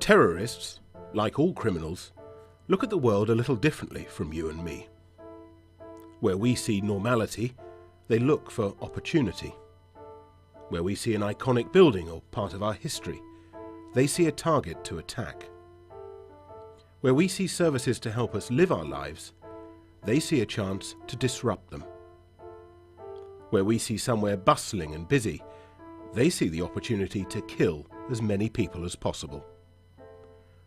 Terrorists, like all criminals, look at the world a little differently from you and me. Where we see normality, they look for opportunity. Where we see an iconic building or part of our history, they see a target to attack. Where we see services to help us live our lives, they see a chance to disrupt them. Where we see somewhere bustling and busy, they see the opportunity to kill as many people as possible.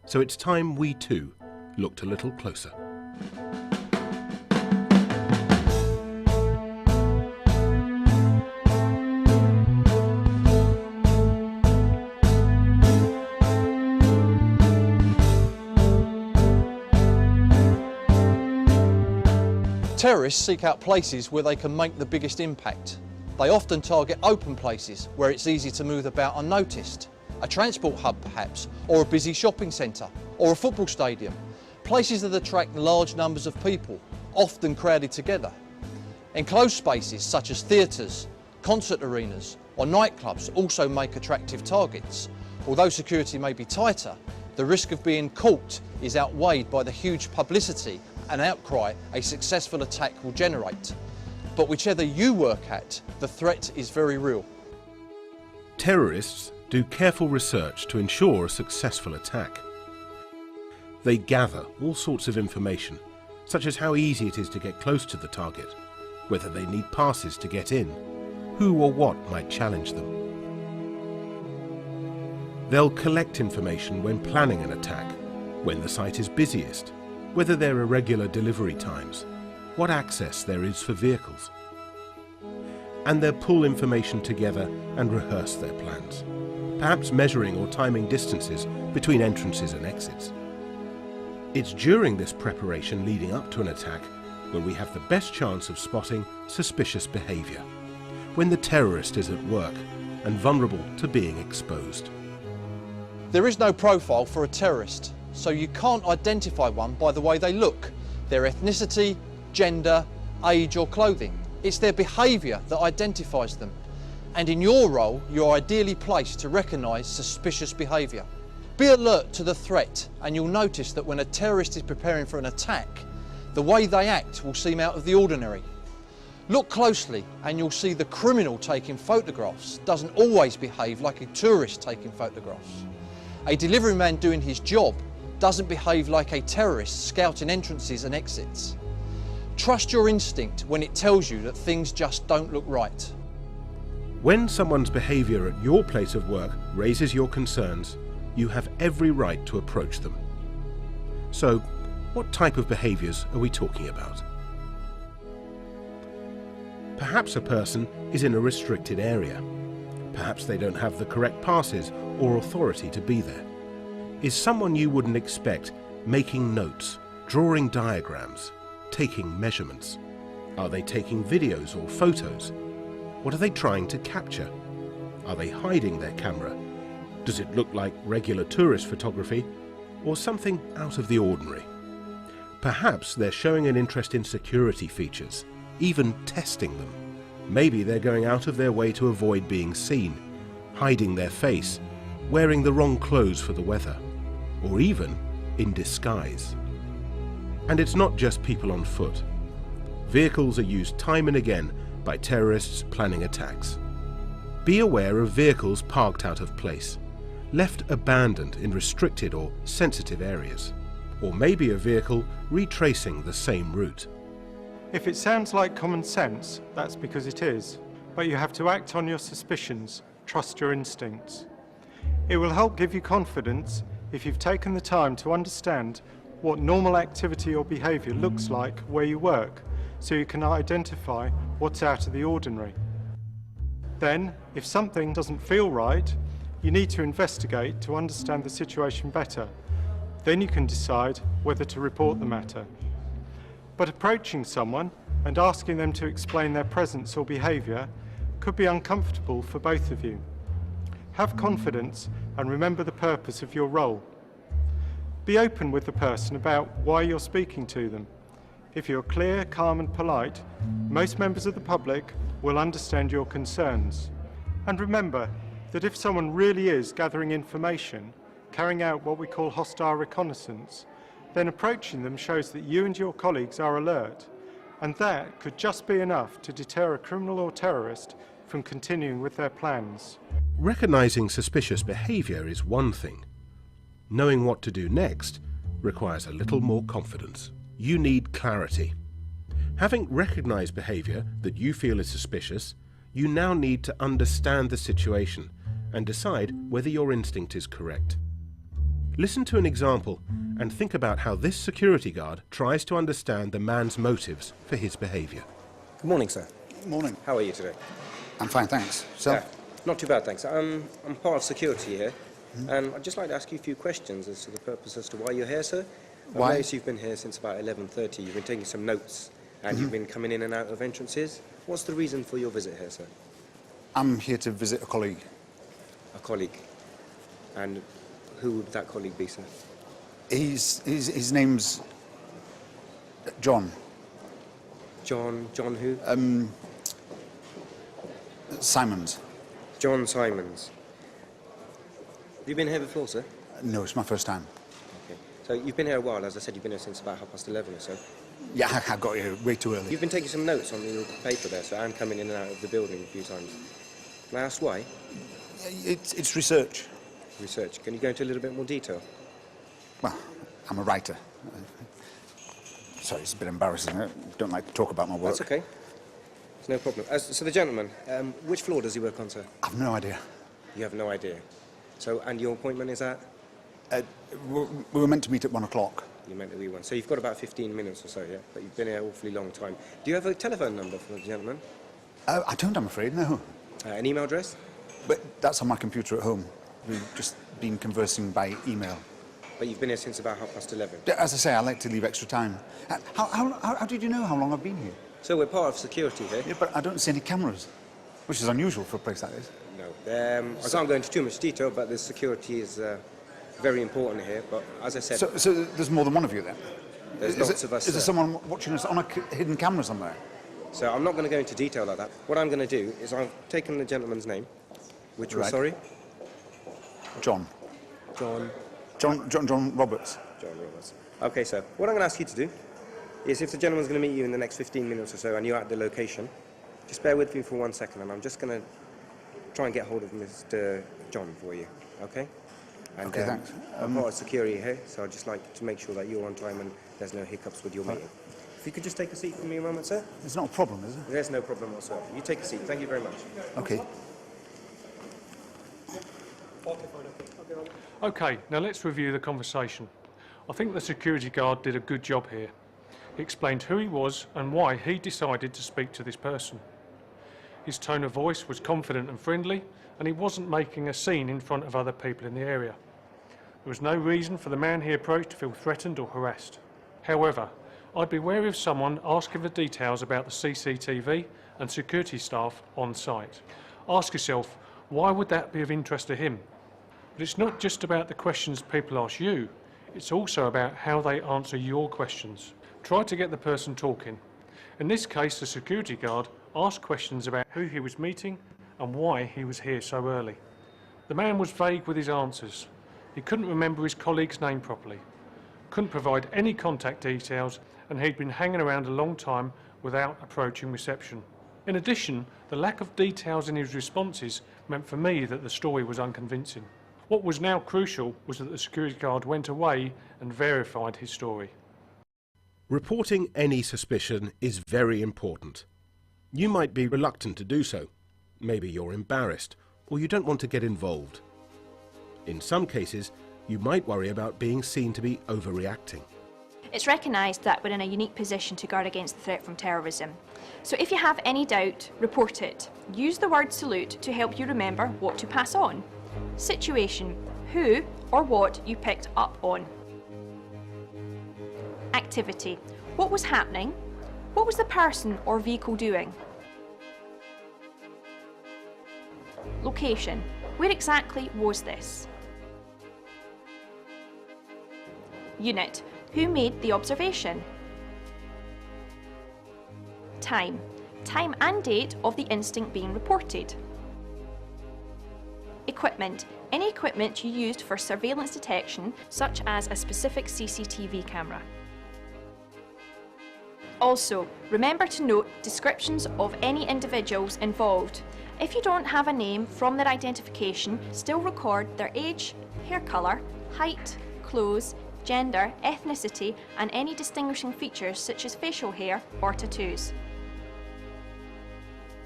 So it's time we too looked a little closer. Terrorists seek out places where they can make the biggest impact. They often target open places where it's easy to move about unnoticed. A transport hub perhaps, or a busy shopping centre, or a football stadium. Places that attract large numbers of people, often crowded together. Enclosed spaces such as theatres, concert arenas or nightclubs also make attractive targets. Although security may be tighter, the risk of being caught is outweighed by the huge publicity and outcry a successful attack will generate. But whichever you work at, the threat is very real. Terrorists do careful research to ensure a successful attack. They gather all sorts of information, such as how easy it is to get close to the target, whether they need passes to get in, who or what might challenge them. They'll collect information when planning an attack, when the site is busiest, whether there are irregular delivery times, what access there is for vehicles. And they'll pull information together and rehearse their plans, perhaps measuring or timing distances between entrances and exits. It's during this preparation leading up to an attack when we have the best chance of spotting suspicious behaviour, when the terrorist is at work and vulnerable to being exposed. There is no profile for a terrorist, so you can't identify one by the way they look, their ethnicity, gender, age or clothing. It's their behaviour that identifies them. And in your role, you're ideally placed to recognise suspicious behaviour. Be alert to the threat, and you'll notice that when a terrorist is preparing for an attack, the way they act will seem out of the ordinary. Look closely and you'll see the criminal taking photographs doesn't always behave like a tourist taking photographs. A delivery man doing his job doesn't behave like a terrorist scouting entrances and exits. Trust your instinct when it tells you that things just don't look right. When someone's behaviour at your place of work raises your concerns, you have every right to approach them. So, what type of behaviours are we talking about? Perhaps a person is in a restricted area. Perhaps they don't have the correct passes or authority to be there. Is someone you wouldn't expect making notes, drawing diagrams, taking measurements? Are they taking videos or photos? What are they trying to capture? Are they hiding their camera? Does it look like regular tourist photography or something out of the ordinary? Perhaps they're showing an interest in security features, even testing them. Maybe they're going out of their way to avoid being seen, hiding their face, wearing the wrong clothes for the weather, or even in disguise. And it's not just people on foot. Vehicles are used time and again by terrorists planning attacks. Be aware of vehicles parked out of place, left abandoned in restricted or sensitive areas, or maybe a vehicle retracing the same route. If it sounds like common sense, that's because it is. But you have to act on your suspicions, trust your instincts. It will help give you confidence if you've taken the time to understand what normal activity or behaviour looks like where you work, so you can identify what's out of the ordinary. Then, if something doesn't feel right, you need to investigate to understand the situation better. Then you can decide whether to report the matter. But approaching someone and asking them to explain their presence or behaviour could be uncomfortable for both of you. Have confidence and remember the purpose of your role. Be open with the person about why you're speaking to them. If you're clear, calm and polite, most members of the public will understand your concerns. And remember that if someone really is gathering information, carrying out what we call hostile reconnaissance, then approaching them shows that you and your colleagues are alert, and that could just be enough to deter a criminal or terrorist from continuing with their plans. Recognizing suspicious behavior is one thing. Knowing what to do next requires a little more confidence. You need clarity. Having recognized behavior that you feel is suspicious, you now need to understand the situation and decide whether your instinct is correct. Listen to an example and think about how this security guard tries to understand the man's motives for his behavior. Good morning, sir. Morning. How are you today? I'm fine, thanks. So, Not too bad, thanks. I'm part of security here, and I'd just like to ask you a few questions as to the purpose as to why you're here, sir. Why? I noticed you've been here since about 11:30. You've been taking some notes, and you've been coming in and out of entrances. What's the reason for your visit here, sir? I'm here to visit a colleague. A colleague. And who would that colleague be, sir? His name's John. John who? Simons. John Simons. Have you been here before, sir? No, it's my first time. Okay. So you've been here a while, as I said, you've been here since about 11:30 or so. Yeah, I got here way too early. You've been taking some notes on your paper there, sir, and coming in and out of the building a few times. Can I ask why? It's research. Research. Can you go into a little bit more detail? Well, I'm a writer. Sorry, it's a bit embarrassing. I don't like to talk about my work. That's okay. It's no problem. So the gentleman, which floor does he work on, sir? I've no idea. You have no idea. So, and your appointment is at? We were meant to meet at 1 o'clock. You meant to be one. So you've got about 15 minutes or so, yeah? But you've been here an awfully long time. Do you have a telephone number for the gentleman? I don't, I'm afraid, no. An email address? But that's on my computer at home. We've just been conversing by email. But you've been here since about 11:30. As I say, I like to leave extra time. How did you know how long I've been here? So we're part of security here. Yeah, but I don't see any cameras, which is unusual for a place like this. No. I can't go into too much detail, but the security is very important here. But as I said, So there's more than one of you then? there's lots of us. Is there sir. someone watching us on a hidden camera somewhere? So I'm not going to go into detail like that. What I'm going to do is I've taken the gentleman's name, which was, Right. sorry? John Roberts. John Roberts. Okay, sir. What I'm going to ask you to do is if the gentleman's going to meet you in the next 15 minutes or so and you're at the location, just bear with me for 1 second and I'm just going to try and get hold of Mr. John for you, okay? And, Okay, thanks. I'm part of security here, so I'd just like to make sure that you're on time and there's no hiccups with your meeting. If you could just take a seat for me a moment, sir. It's not a problem, is it? There's no problem whatsoever. You take a seat. Thank you very much. Okay. Okay, now let's review the conversation. I think the security guard did a good job here. He explained who he was and why he decided to speak to this person. His tone of voice was confident and friendly, and he wasn't making a scene in front of other people in the area. There was no reason for the man he approached to feel threatened or harassed. However, I'd be wary of someone asking for details about the CCTV and security staff on site. Ask yourself, why would that be of interest to him? But it's not just about the questions people ask you, it's also about how they answer your questions. Try to get the person talking. In this case, the security guard asked questions about who he was meeting and why he was here so early. The man was vague with his answers. He couldn't remember his colleague's name properly, couldn't provide any contact details, and he'd been hanging around a long time without approaching reception. In addition, the lack of details in his responses meant for me that the story was unconvincing. What was now crucial was that the security guard went away and verified his story. Reporting any suspicion is very important. You might be reluctant to do so. Maybe you're embarrassed, or you don't want to get involved. In some cases, you might worry about being seen to be overreacting. It's recognised that we're in a unique position to guard against the threat from terrorism. So if you have any doubt, report it. Use the word salute to help you remember what to pass on. Situation, who or what you picked up on. Activity, what was happening? What was the person or vehicle doing? Location, where exactly was this? Unit, who made the observation? Time, time and date of the instinct being reported. Equipment, any equipment you used for surveillance detection, such as a specific CCTV camera. Also, remember to note descriptions of any individuals involved. If you don't have a name from their identification, still record their age, hair colour, height, clothes, gender, ethnicity and any distinguishing features such as facial hair or tattoos.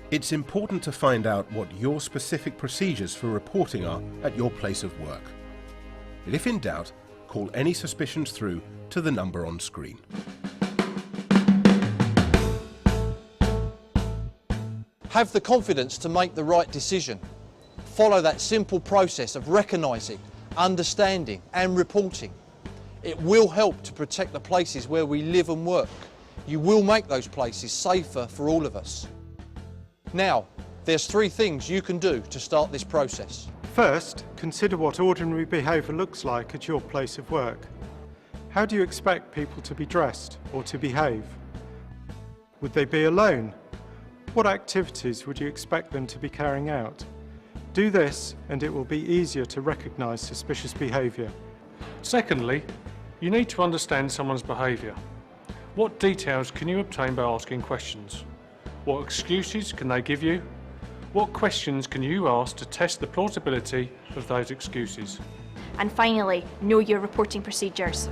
It's important to find out what your specific procedures for reporting are at your place of work. And if in doubt, call any suspicions through to the number on screen. Have the confidence to make the right decision. Follow that simple process of recognising, understanding and reporting. It will help to protect the places where we live and work. You will make those places safer for all of us. Now, there's 3 things you can do to start this process. First, consider what ordinary behaviour looks like at your place of work. How do you expect people to be dressed or to behave? Would they be alone? What activities would you expect them to be carrying out? Do this and it will be easier to recognise suspicious behaviour. Secondly, you need to understand someone's behaviour. What details can you obtain by asking questions? What excuses can they give you? What questions can you ask to test the plausibility of those excuses? And finally, know your reporting procedures.